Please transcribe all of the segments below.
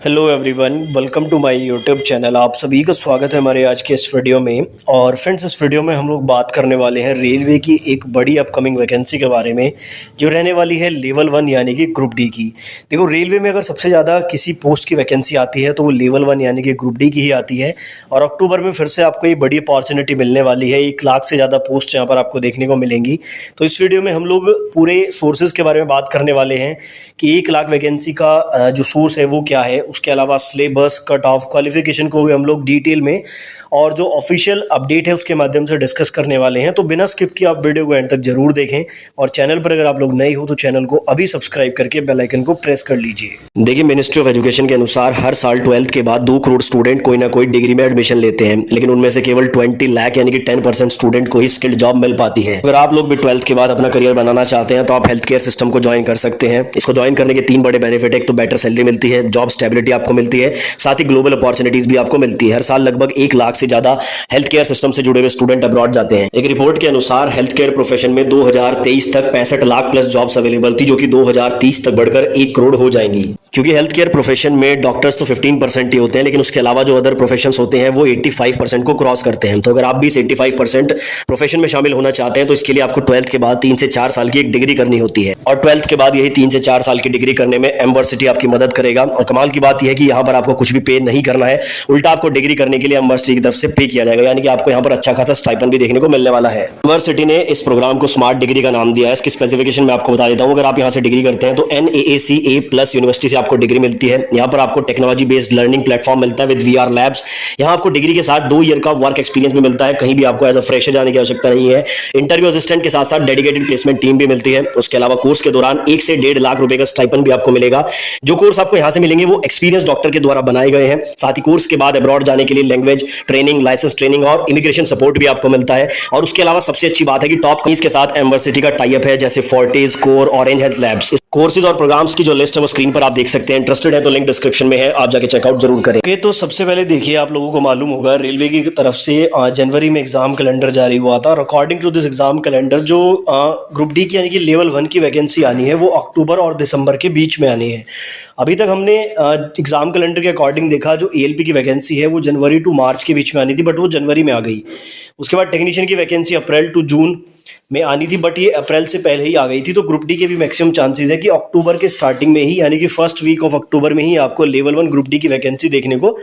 Hello everyone, welcome to my YouTube channel. आप सभी का स्वागत है हमारे आज के इस वीडियो में। और फ्रेंड्स, इस वीडियो में हम लोग बात करने वाले हैं रेलवे की एक बड़ी अपकमिंग वैकेंसी के बारे में, जो रहने वाली है लेवल 1 यानी कि ग्रुप डी की। देखो, रेलवे में अगर सबसे ज़्यादा किसी पोस्ट की वैकेंसी आती है तो वो लेवल 1 यानी कि ग्रुप डी की ही आती है। और अक्टूबर में फिर से आपको ये बड़ी अपॉर्चुनिटी मिलने वाली है। 1 लाख से ज़्यादा पोस्ट यहाँ पर आपको देखने को मिलेंगी। तो इस वीडियो में हम लोग पूरे सोर्सेज के बारे में बात करने वाले हैं कि 1 लाख वैकेंसी का जो सोर्स है वो क्या है। उसके अलावा सिलेबस, कट ऑफ, क्वालिफिकेशन को भी हम लोग डिटेल में और जो ऑफिशियल अपडेट है उसके माध्यम से डिस्कस करने वाले हैं। तो बिना स्किप किए आप वीडियो को एंड तक जरूर देखें। और चैनल पर अगर आप लोग नए हो तो चैनल को अभी सब्सक्राइब करके बेल आइकन को प्रेस कर लीजिए। देखिए, मिनिस्ट्री ऑफ एजुकेशन के अनुसार हर साल 12th के बाद 2 करोड़ स्टूडेंट कोई ना कोई डिग्री में एडमिशन लेते हैं, लेकिन उनमें से केवल 20 लाख यानी कि 10% स्टूडेंट को ही स्किल्ड जॉब मिल पाती है। अगर आप लोग भी 12th के बाद अपना करियर बनाना चाहते हैं तो आप हेल्थ केयर सिस्टम को ज्वाइन कर सकते हैं। इसको ज्वाइन करने के 3 बड़े बेनिफिट है। एक तो बेटर सैलरी मिलती है, जॉब स्टेबिलिटी आपको मिलती है, साथ ही ग्लोबल अपॉर्चुनिटीज भी आपको मिलती है। हर साल लगभग 1 लाख से ज्यादा हेल्थ केयर सिस्टम से जुड़े हुए स्टूडेंट अब्रॉड जाते हैं। एक रिपोर्ट के अनुसार हेल्थ केयर प्रोफेशन में 2023 तक 65 लाख प्लस जॉब्स अवेलेबल थी, जो कि 2030 तक बढ़कर 1 करोड़ हो जाएंगी। क्योंकि हेल्थ केयर प्रोफेशन में डॉक्टर्स तो 15% ही होते हैं, लेकिन उसके अलावा जो अदर प्रोफेशंस होते हैं वो 85% को क्रॉस करते हैं। तो अगर आप भी इस 85% प्रोफेशन में शामिल होना चाहते हैं तो इसके लिए आपको 12th के बाद 3 से 4 साल की एक डिग्री करनी होती है। और 12th के बाद यही 3 से 4 साल की डिग्री करने में एमवर्सिटी आपकी मदद करेगा। और कमाल की बात यह है कि यहाँ पर आपको कुछ भी पे नहीं करना है, उल्टा आपको डिग्री करने के लिए एमवर्सिटी की तरफ से पे किया जाएगा, यानी कि आपको यहाँ पर अच्छा खासा स्टाइपेंड भी देखने को मिलने वाला है। एमवर्सिटी ने इस प्रोग्राम को स्मार्ट डिग्री का नाम दिया है। इसकी स्पेसिफिकेशन मैं आपको बता देता हूँ। अगर आप यहाँ से डिग्री करते हैं तो NAACA+ यूनिवर्सिटी से आपको डिग्री मिलती है। यहाँ पर आपको टेक्नोलॉजी बेस्ड लर्निंग प्लेटफॉर्म मिलता है विद VR लैब्स। यहाँ आपको डिग्री के साथ 2 ईयर का वर्क एक्सपीरियंस भी मिलता है। कहीं भी आपको एज अ फ्रेशर जाने की आवश्यकता नहीं है। इंटरव्यू असिस्टेंट के साथ साथ डेडिकेटेड प्लेसमेंट टीम भी मिलती है। उसके अलावा कोर्स के दौरान 1 से 1.5 लाख रुपए का स्टाइपेंड भी आपको मिलेगा। जो कोर्स आपको यहाँ से मिलेंगे वो एक्सपीरियंस डॉक्टर के द्वारा बनाए गए हैं। साथ ही कोर्स के बाद अब्रॉड जाने के लिए लैंग्वेज ट्रेनिंग, लाइसेंस ट्रेनिंग और इमिग्रेशन सपोर्ट भी आपको मिलता है। और उसके अलावा सबसे अच्छी बात है कि टॉप कंपनीज के साथ एमवर्सिटी का टाई अप है, जैसे Fortis, core, orange health labs. Courses और प्रोग्राम्स की जो लिस्ट है वो स्क्रीन पर आप देख सकते हैं। इंटरेस्टेड है तो लिंक डिस्क्रिप्शन में है, आप जाके चेकआउट जरूर करें। ओके, तो सबसे पहले देखिए, आप लोगों को मालूम होगा रेलवे की तरफ से जनवरी में एग्जाम कैलेंडर जारी हुआ था। और according to this exam calendar जो ग्रुप डी की यानी कि लेवल 1 की वैकेंसी आनी है वो अक्टूबर और दिसंबर के बीच में आनी है। अभी तक हमने एग्जाम कैलेंडर के अकॉर्डिंग देखा, जो ALP की वैकेंसी है वो जनवरी टू मार्च के बीच में आनी थी, बट वो जनवरी में आ गई। उसके बाद टेक्नीशियन की वैकेंसी अप्रैल टू जून में आनी थी, बट ये अप्रैल से पहले ही आ गई थी। तो ग्रुप डी के भी मैक्सिमम चांसेस है कि अक्टूबर के स्टार्टिंग में ही, यानी कि फर्स्ट वीक ऑफ अक्टूबर में ही आपको लेवल 1 ग्रुप डी की वैकेंसी देखने को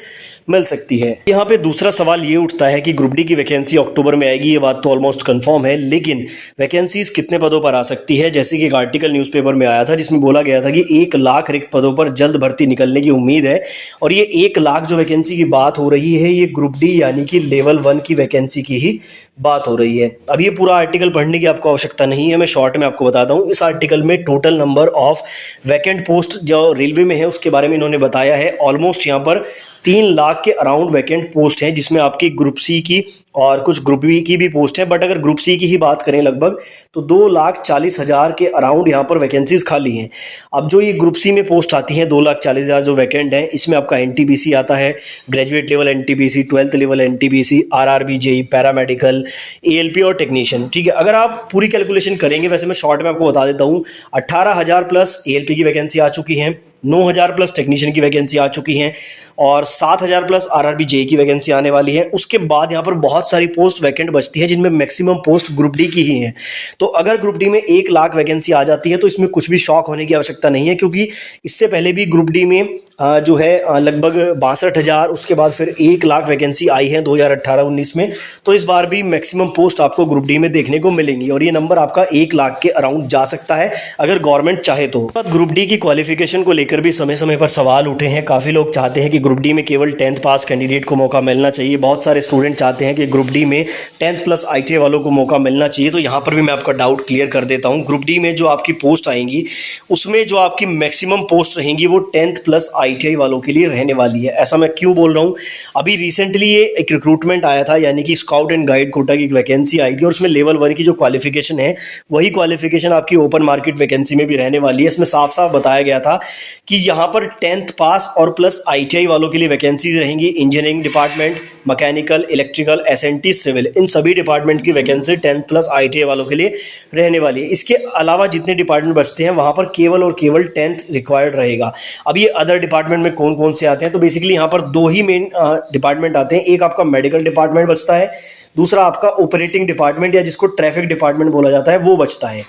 मिल सकती है। यहाँ पे दूसरा सवाल ये उठता है कि ग्रुप डी की वैकेंसी अक्टूबर में आएगी, ये बात तो ऑलमोस्ट कंफर्म है, लेकिन वैकेंसीज कितने पदों पर आ सकती है। जैसे कि एक आर्टिकल न्यूज़पेपर में आया था जिसमें बोला गया था कि 1 लाख रिक्त पदों पर जल्द भर्ती निकलने की उम्मीद है। और ये 1 लाख जो वैकेंसी की बात हो रही है, ये ग्रुप डी यानी कि लेवल 1 की वैकेंसी की ही बात हो रही है। अब ये पूरा आर्टिकल पढ़ने की आपको आवश्यकता नहीं है, मैं शॉर्ट में आपको बताता हूँ। इस आर्टिकल में total number of vacant post जो रेलवे में है उसके बारे में इन्होंने बताया है। ऑलमोस्ट यहाँ पर 3 लाख के अराउंड वैकेंट पोस्ट हैं, जिसमें आपकी ग्रुप सी की और कुछ ग्रुप बी की भी पोस्ट है। बट अगर ग्रुप सी की ही बात करें लगभग तो 2,40,000 के अराउंड यहाँ पर वैकेंसीज खाली हैं। अब जो ये ग्रुप सी में पोस्ट आती हैं 2,40,000 जो वैकेंट हैं, इसमें आपका NTPC आता है, graduate level NTPC, 12th level NTPC, RRB, JEE, paramedical, ALP और टेक्नीशियन। ठीक है, अगर आप पूरी कैलकुलेशन करेंगे, वैसे मैं शॉर्ट में आपको बता देता हूँ, 18,000 प्लस ALP की वैकेंसी आ चुकी है, 9,000 प्लस टेक्नीशियन की वैकेंसी आ चुकी हैं और 7,000 प्लस RRB JEE की वैकेंसी आने वाली है। उसके बाद यहाँ पर बहुत सारी पोस्ट वैकेंट बचती है, जिनमें मैक्सिमम पोस्ट ग्रुप डी की ही हैं। तो अगर ग्रुप डी में 1 लाख वैकेंसी आ जाती है तो इसमें कुछ भी शॉक होने की आवश्यकता नहीं है, क्योंकि इससे पहले भी ग्रुप डी में जो है लगभग 62,000, उसके बाद फिर 1 लाख वैकेंसी आई है 2018-19 में। तो इस बार भी मैक्सिमम पोस्ट आपको ग्रुप डी में देखने को मिलेंगी और ये नंबर आपका 1 लाख के अराउंड जा सकता है अगर गवर्नमेंट चाहे तो। ग्रुप डी की क्वालिफिकेशन को लेकर भी समय समय पर सवाल उठे हैं। काफ़ी लोग चाहते हैं कि ग्रुप डी में केवल 10th पास कैंडिडेट को मौका मिलना चाहिए। बहुत सारे स्टूडेंट चाहते हैं कि ग्रुप डी में 10th प्लस ITI वालों को मौका मिलना चाहिए। तो यहाँ पर भी मैं आपका डाउट क्लियर कर देता हूँ। ग्रुप डी में जो आपकी पोस्ट आएंगी उसमें जो आपकी मैक्सिमम पोस्ट रहेंगी वो 10th प्लस ITI वालों के लिए रहने वाली है। ऐसा मैं क्यों बोल रहा हूँ, अभी रिसेंटली ये एक रिक्रूटमेंट आया था, यानी कि स्काउट एंड गाइड कोटा की एक वैकेंसी आई थी और उसमें लेवल 1 की जो क्वालिफिकेशन है वही क्वालिफिकेशन आपकी ओपन मार्केट वैकेंसी में भी रहने वाली है। इसमें साफ साफ बताया गया था कि यहाँ पर 10th पास और प्लस ITI वालों के लिए वैकेंसीज रहेंगी। Engineering department, mechanical, electrical, SNT, civil, इन सभी डिपार्टमेंट की वैकेंसी 10th प्लस ITI वालों के लिए रहने वाली है। इसके अलावा जितने डिपार्टमेंट बचते हैं वहाँ पर केवल और केवल 10th रिक्वायर्ड रहेगा। अब ये अदर डिपार्टमेंट में कौन कौन से आते हैं, तो बेसिकली यहाँ पर दो ही मेन डिपार्टमेंट आते हैं। एक आपका मेडिकल डिपार्टमेंट बचता है, दूसरा आपका ऑपरेटिंग डिपार्टमेंट या जिसको ट्रैफिक डिपार्टमेंट बोला जाता है वो बचता है।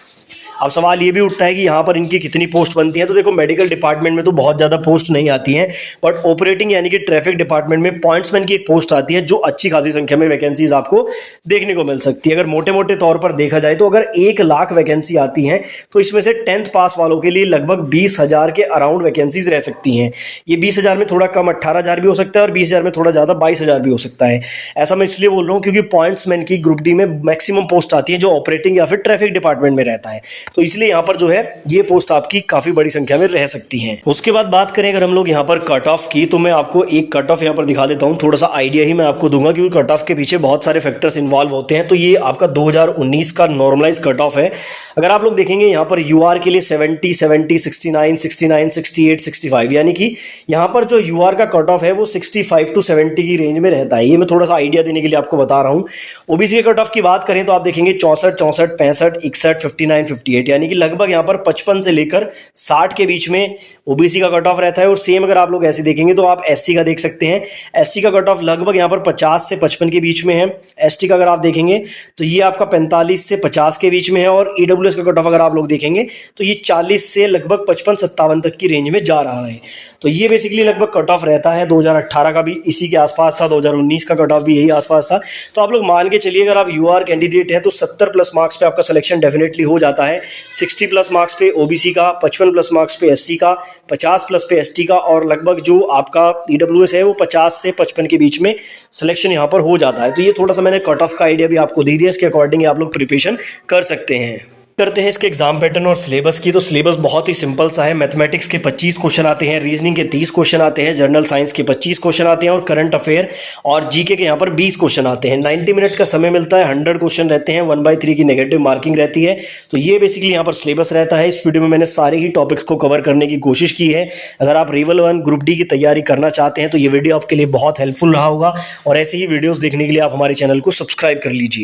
अब सवाल ये भी उठता है कि यहाँ पर इनकी कितनी पोस्ट बनती हैं, तो देखो मेडिकल डिपार्टमेंट में तो बहुत ज़्यादा पोस्ट नहीं आती हैं, बट ऑपरेटिंग यानी कि ट्रैफिक डिपार्टमेंट में पॉइंट्समैन की एक पोस्ट आती है जो अच्छी खासी संख्या में वैकेंसीज आपको देखने को मिल सकती है। अगर मोटे मोटे तौर पर देखा जाए तो अगर 1 लाख वैकेंसी आती हैं तो इसमें से 10th पास वालों के लिए लगभग 20,000 के अराउंड वैकेंसीज रह सकती हैं। ये 20,000 में थोड़ा कम 18,000 भी हो सकता है और 20,000 में थोड़ा ज़्यादा 22,000 भी हो सकता है। ऐसा मैं इसलिए बोल रहा हूँ क्योंकि पॉइंट्समैन की ग्रुप डी में मैक्सिमम पोस्ट आती है जो ऑपरेटिंग या फिर ट्रैफिक डिपार्टमेंट में रहता है, तो इसलिए यहाँ पर जो है ये पोस्ट आपकी काफी बड़ी संख्या में रह सकती हैं। उसके बाद बात करें अगर हम लोग यहाँ पर कट ऑफ की, तो मैं आपको एक कट ऑफ यहाँ पर दिखा देता हूँ, थोड़ा सा आइडिया ही मैं आपको दूंगा क्योंकि कट ऑफ के पीछे बहुत सारे फैक्टर्स इन्वॉल्व होते हैं। तो ये आपका 2019 का नॉर्मलाइज कट ऑफ है। अगर आप लोग देखेंगे यहाँ पर UR के लिए 70, 70, 69, 69, 68, 65, यानी कि यहाँ पर जो UR का कट ऑफ है वो 65 to 70 की रेंज में रहता है। ये मैं थोड़ा सा आइडिया देने के लिए आपको बता रहा हूँ। ओबीसी के कट ऑफ की बात करें तो आप देखेंगे 64, 64, 65, 61, 59, 58, यानी कि लगभग यहाँ पर 55 से लेकर 60 के बीच में ओबीसी का कट ऑफ रहता है। और सेम अगर आप लोग ऐसे देखेंगे तो आप एससी का देख सकते हैं, एससी का कट ऑफ लगभग यहाँ पर 50 से 55 के बीच में है। एसटी का अगर आप देखेंगे तो ये आपका 45 से 50 के बीच में है। और ईडब्ल्यूएस का कट ऑफ अगर आप लोग देखेंगे तो ये 40 से लगभग 55-57 तक की रेंज में जा रहा है। तो ये बेसिकली लगभग कट ऑफ रहता है। 2018 का भी इसी के आसपास था, 2019 का कट ऑफ भी यही आसपास था। तो आप लोग मान के चलिए अगर आप यूआर कैंडिडेट हैं तो 70 प्लस मार्क्स पे आपका सिलेक्शन डेफिनेटली हो जाता है। 60 प्लस मार्क्स पे ओबीसी का, 55 प्लस मार्क्स पे एससी का, 50 प्लस पे एसटी का, और लगभग जो आपका ईडब्ल्यूएस है वो 50 से 55 के बीच में सिलेक्शन यहाँ पर हो जाता है। तो ये थोड़ा सा मैंने कट ऑफ का आइडिया भी आपको दे दिया, इसके अकॉर्डिंग आप लोग प्रिपरेशन कर सकते हैं। करते हैं इसके एग्जाम पैटर्न और सिलेबस की। तो सिलेबस बहुत ही सिंपल सा है। मैथमेटिक्स के 25 क्वेश्चन आते हैं, रीजनिंग के 30 क्वेश्चन आते हैं, जनरल साइंस के 25 क्वेश्चन आते हैं और करंट अफेयर और जीके के यहाँ पर 20 क्वेश्चन आते हैं। 90 मिनट का समय मिलता है, 100 क्वेश्चन रहते हैं, 1/3 की नेगेटिव मार्किंग रहती है। तो ये बेसिकली यहाँ पर सिलेबस रहता है। इस वीडियो में मैंने सारे ही टॉपिक्स को कवर करने की कोशिश की है। अगर आप लेवल 1 ग्रुप डी की तैयारी करना चाहते हैं तो ये वीडियो आपके लिए बहुत हेल्पफुल रहा होगा, और ऐसे ही वीडियोज़ देखने के लिए आप हमारे चैनल को सब्सक्राइब कर लीजिए।